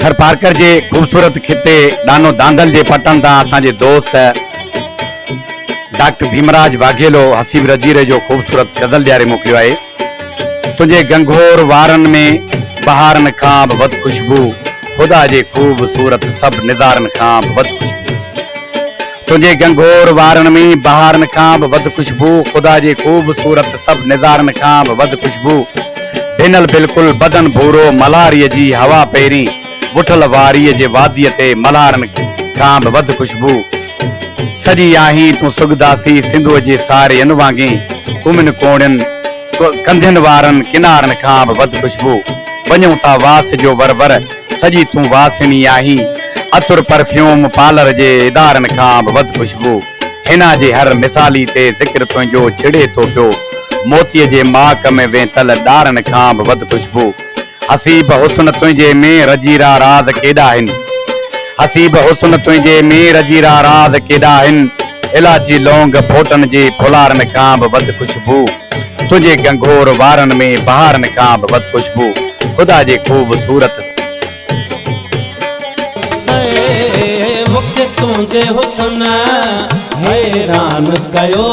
खर पार्कर जे खूबसूरत खिते दानो दांदल जे पटन तां असांजे दोस्त डॉक्टर भीमराज वाघेलो हसीब रजीरे जो खूबसूरत गज़ल ॾियारे मोकिलियो आहे। तुंहिंजे गंगोर वारनि में बहारनि खां बि वधि ख़ुशबू, ख़ुदा जे खूबसूरत सभु निज़ारनि खां बि वधि ख़ुशबू। तुंहिंजे गंगोर वारनि में बहारनि खां बि वधि ख़ुशबू, ख़ुदा जे खूबसूरत सभु निज़ारनि खां बि वधि ख़ुशबू। भिनल बिल्कुलु बदन भूरो मल्हारीअ जी हवा पहिरीं, वुठल वारीअ जे वादीअ ते मल्हारनि खां बि वधि ख़ुशबू। सॼी आहीं तूं सुगदासी सिंधूअ जे सारियनि वांगुरु, कुमिन कोड़नि कंधियुनि वारनि किनारनि खां बि वधि ख़ुशबू। वञूं था वास जो वरवर, सॼी तूं वासिनी आहीं, अतुर परफ्यूम पार्लर जे इदारनि खां बि वधि ख़ुशबू। हिना जे हर मिसाली ते ज़िक्र तुंहिंजो छिड़े थो पियो, मोतीअ जे माक में वेतल ॾारनि खां बि वधि ख़ुशबू। हसीब हुस्न तुंहिंजे में रजीरा राज़ केॾा आहिनि, हसीब हुस्न तुंहिंजे में रजीरा राज़ केॾा आहिनि, इलाची लौंग फोटनि जे फुलारनि खां बि वधि ख़ुशबू। तुंहिंजे गंगोर वारनि में बहारनि खां बि वधि ख़ुशबू, ख़ुदा जे खूबसूरत मूंखे तुंहिंजे हुस्न हैरान कयो।